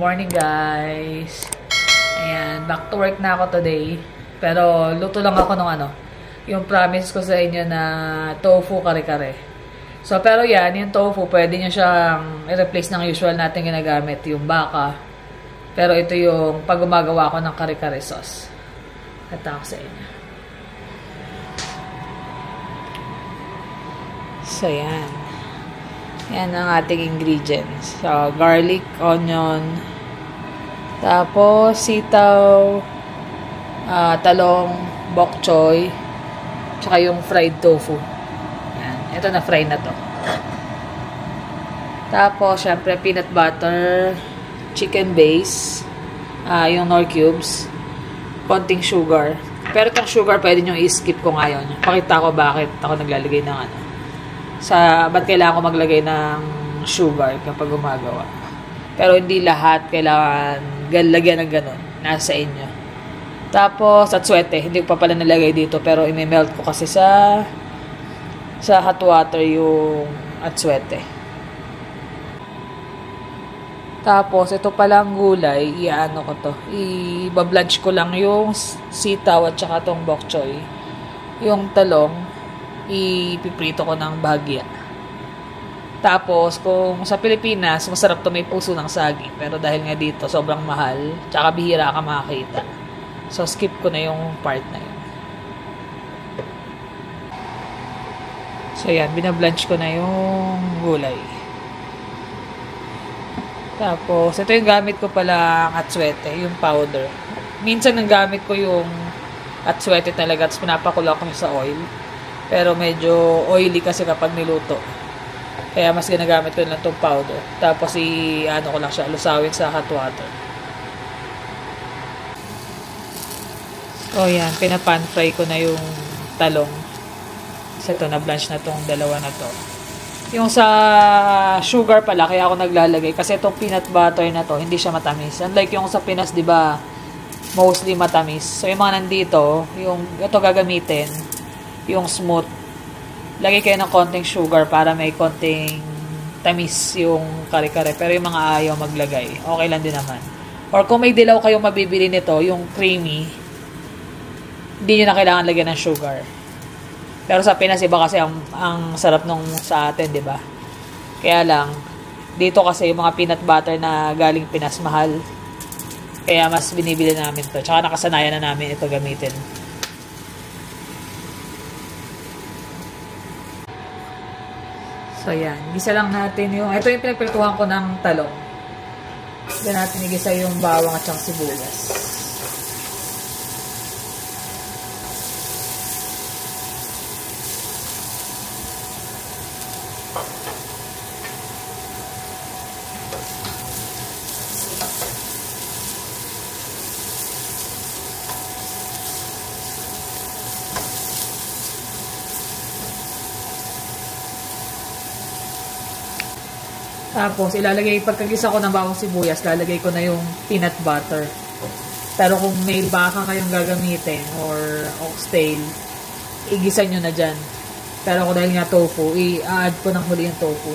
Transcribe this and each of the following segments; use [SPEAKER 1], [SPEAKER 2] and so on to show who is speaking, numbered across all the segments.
[SPEAKER 1] morning guys. Ayan, back to work na ako today. Pero luto lang ako ng yung promise ko sa inyo na tofu kare-kare. So pero yan, yung tofu pwede nyo siyang i-replace ng usual natin ginagamit, yung baka. Pero ito yung pag gumagawa ko ng kare-kare sauce. Ito ako sa inyo. So yan. Yan ang ating ingredients. So, garlic, onion, tapos sitaw, talong, bok choy, tsaka yung fried tofu. Yan. Ito na fry na to. Tapos, syempre, peanut butter, chicken base, yung Knorr cubes, konting sugar. Pero itong sugar, pwede nyo i-skip kung ayaw nyo. Pakita ko bakit ako naglalagay ng ba't kailangan ko maglagay ng sugar kapag gumagawa. Pero hindi lahat kailangan lagyan ng ganun. Nasa inyo. Tapos, atsuete. Hindi ko pa pala nilagay dito. Pero, i-melt ko kasi sa hot water yung atsuete. Tapos, ito palang gulay. Iano ko to. I-blanch ko lang yung sitaw at saka tong bok choy. Yung talong. Ipiprito ko ng bahagya. Tapos, kung sa Pilipinas, masarap to may puso ng saging. Pero dahil nga dito, sobrang mahal. Tsaka bihira ka makakita. So, skip ko na yung part na yun. So, yan. Binablanch ko na yung gulay. Tapos, ito yung gamit ko palang atsuete, yung powder. Minsan, ang gamit ko yung atsuete talaga. Tapos, pinapakulo ko sa oil. Pero medyo oily kasi kapag niluto. Kaya mas ginagamit ko lang itong powder. Tapos ko lang siya, lusawin sa hot water. So yan, pinapan fry ko na yung talong. Kasi ito, na-blanch na itong dalawa na to. Yung sa sugar pala, kaya ako naglalagay. Kasi itong peanut butter na to, hindi siya matamis. Unlike yung sa Pinas, di ba, mostly matamis. So yung mga nandito, yung ito gagamitin, yung smooth, lagay kayo ng konting sugar para may konting tamis yung kare-kare. Pero yung mga ayaw maglagay, okay lang din naman. Or kung may dilaw kayong mabibili nito, yung creamy, hindi nyo na kailangan lagyan ng sugar. Pero sa Pinas, iba kasi ang sarap nung sa atin, di ba? Kaya lang, dito kasi yung mga peanut butter na galing Pinas, mahal. Kaya mas binibili namin to. Tsaka nakasanayan na namin ito gamitin. So, yan. Gisa lang natin yung... Ito yung pinagprituhan ko ng talong. Diyan natin igisa yung bawang at saka sibuyas. Tapos, pagkagisa ko ng bawang sibuyas, lalagay ko na yung peanut butter. Pero kung may baka kayong gagamitin or oxtail, igisa nyo na dyan. Pero kung dahil nga tofu, i-add ko ng huli yung tofu.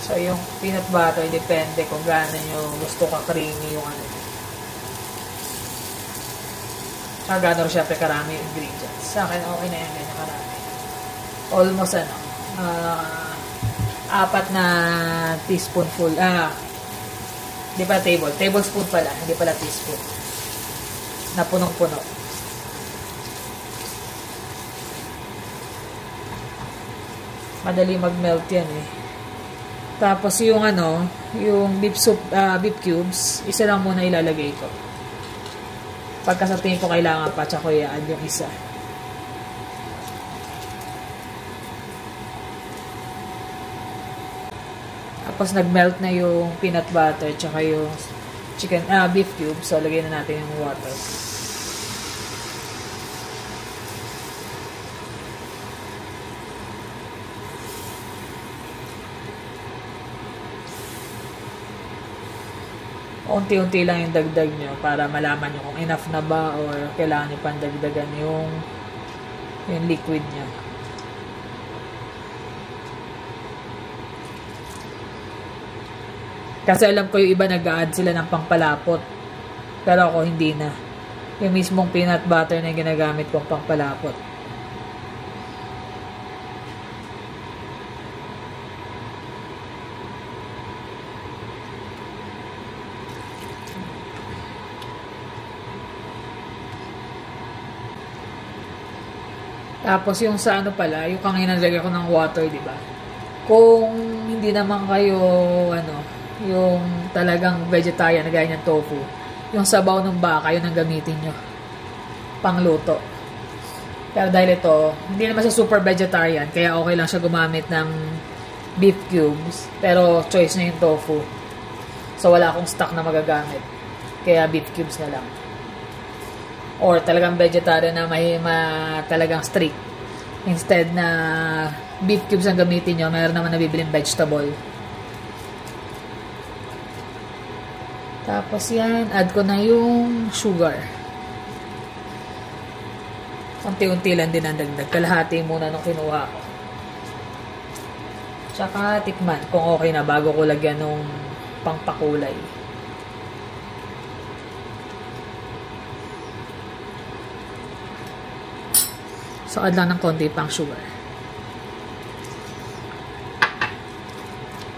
[SPEAKER 1] So, yung peanut butter, depende kung gaano nyo gusto ka creamy yung Saka gaano rin syempre karami yung ingredients. Sa akin, okay na yan, ganyan karami. Almost 4 na teaspoonful. Di ba tablespoon pala, hindi pala teaspoon. Na punong-puno. Madali mag-melt yan eh. Tapos yung yung beef cubes, isa lang muna ilalagay ko. Pagka sa tingin ko kailangan pa, tsaka ko i-add yung isa. Tapos nag-melt na yung peanut butter tsaka yung beef cubes. So, lagyan na natin yung water. Unti-unti lang yung dagdag nyo para malaman nyo kung enough na ba or kailangan nyo pandagdagan yung liquid nyo. Kasi alam ko yung iba nag-a-add sila ng pampalapot. Pero ako hindi na. Yung mismong peanut butter na ginagamit kong pampalapot. Tapos yung sa ano pala, yung kanina nilagay ko ng water, di ba? Kung hindi naman kayo, yung talagang vegetarian na gaya ng tofu, yung sabaw ng baka, yun ang gamitin nyo. Pangluto. Pero dahil ito, hindi naman siya super vegetarian, kaya okay lang siya gumamit ng beef cubes. Pero choice na yung tofu. So wala akong stock na magagamit. Kaya beef cubes na lang. Or talagang vegetarian na talagang strict. Instead na beef cubes ang gamitin nyo, mayroon naman nabibiling vegetable. Tapos yan, add ko na yung sugar. Unti-unti lang din ang dagdag. Kalahati muna nung kinuha ko. Tsaka tikman kung okay na bago ko lagyan nung pangpakulay. So, add lang ng konti pang sugar.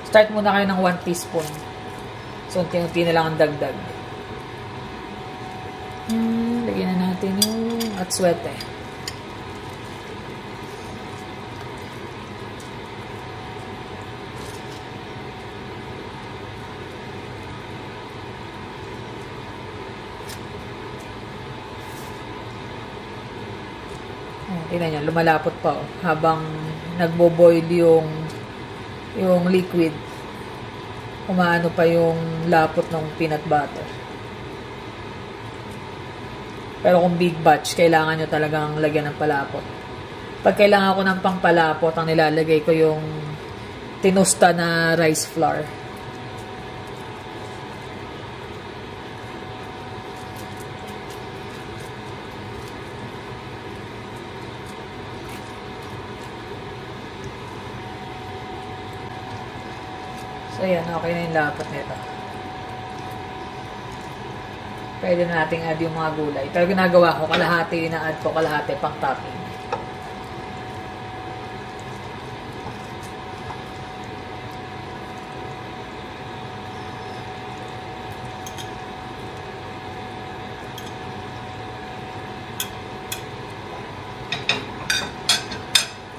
[SPEAKER 1] Start muna kayo ng 1 teaspoon. So, unti-unti na lang ang dagdag. Lagyan na natin yung atswete. Tingnan nyo, lumalapot pa habang nagbo-boil yung liquid. Umaano pa yung lapot ng peanut butter. Pero kung big batch, kailangan nyo talagang lagyan ng palapot. Pag kailangan ko ng pangpalapot, ang nilalagay ko yung tinusta na rice flour. So, ayan. Okay na yung lapot nito. Pwede na nating add yung mga gulay. Pero ginagawa ko, kalahati ina-add ko, kalahati pang topping.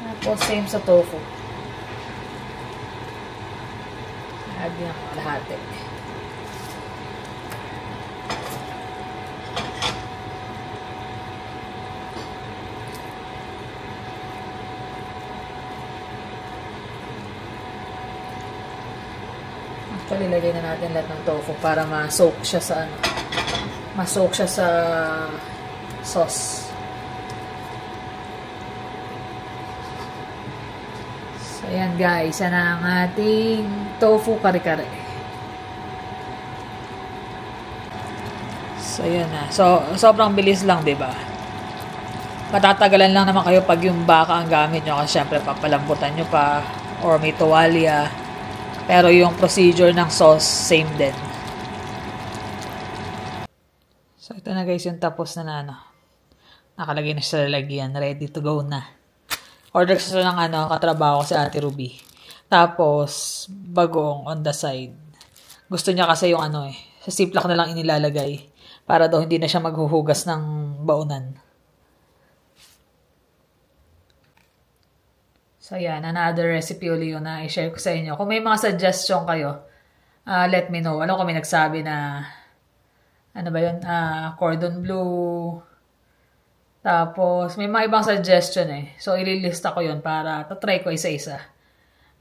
[SPEAKER 1] Tapos, same sa tofu. Add yung kalahati. Actually, lagay na natin lahat ng tofu para ma-soak siya sa ma-soak siya sa sauce. So, ayan guys. Yan ang ating tofu kare-kare. So, ayan na. So, sobrang bilis lang, diba? Matatagalan lang naman kayo pag yung baka ang gamit nyo kasi syempre papalambutan nyo pa or may tuwalya. Pero yung procedure ng sauce, same din. So, ito na guys yung tapos na nakalagay na sa lalagyan. Ready to go na. Order ko ng katrabaho si Ate Ruby. Tapos, bagoong on the side. Gusto niya kasi yung sa ziplock na lang inilalagay. Para daw hindi na siya maghuhugas ng baunan. So, yan. Another recipe uli yun na i-share ko sa inyo. Kung may mga suggestion kayo, let me know. Alam ko may nagsabi na, cordon bleu. Tapos, may mga ibang suggestion So, ililista ko yun para tatry ko isa-isa.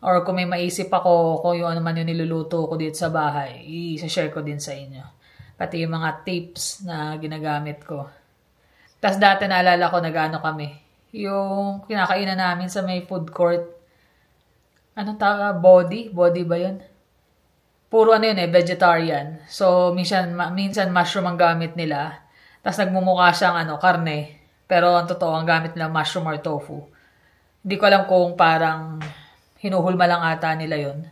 [SPEAKER 1] Or kung may maisip ako kung yung ano man yung niluluto ko dito sa bahay, i-share ko din sa inyo. Pati yung mga tips na ginagamit ko. Tapos dati naalala ko kami. Yung kinakainan namin sa may food court. Anong tawag? Body ba yun? Puro vegetarian. So, minsan mushroom ang gamit nila. Tapos nagmumukha siyang karne. Pero ang totoo, ang gamit nila mushroom or tofu. Hindi ko alam kung parang hinuhulma lang ata nila yun.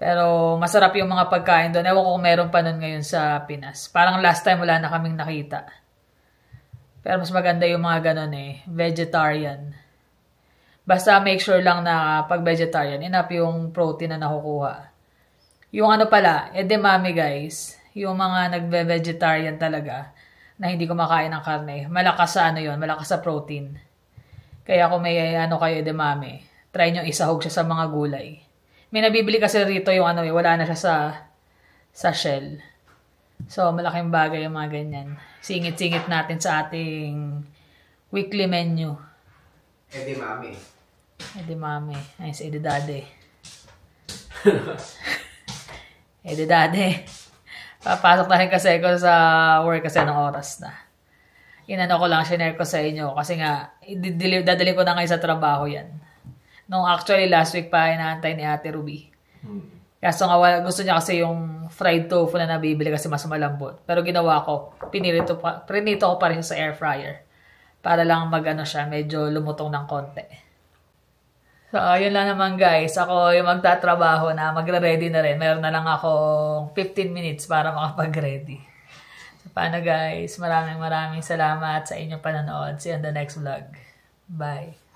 [SPEAKER 1] Pero masarap yung mga pagkain doon. Ewan ko kung meron pa nun ngayon sa Pinas. Parang last time wala na kaming nakita. Pero mas maganda yung mga ganun eh. Vegetarian. Basta make sure lang na pag vegetarian, enough yung protein na nakukuha. Yung ano pala, edamame guys. Yung mga nagve-vegetarian talaga na hindi kumakain ng karne. Malakas sa ano yun, malakas sa protein. Kaya kung may ano kayo edamame, try nyo isahog siya sa mga gulay. May nabibili kasi rito yung ano, wala na siya sa shell. So, malaking bagay yung mga ganyan. Singit-singit natin sa ating weekly menu.
[SPEAKER 2] Edamame.
[SPEAKER 1] Edamame. Ay, si Edidade. Edidade. Papasok na rin kasi ako sa work kasi ng oras na. Inano ko lang, share ko sa inyo. Kasi nga, dadali ko na ngayon sa trabaho yan. Nung actually last week pa, inaantay ni Ate Ruby. Kaso nga, gusto niya kasi yung fried tofu na nabibili kasi mas malambot. Pero ginawa ko, prinito ko pa rin sa air fryer. Para lang magano siya, medyo lumutong ng konti. So, yun lang naman guys. Ako yung magtatrabaho na, magre-ready na rin. Meron na lang ako 15 minutes para makapag-ready. So, paano guys? Maraming salamat sa inyong panonood. See you on the next vlog. Bye.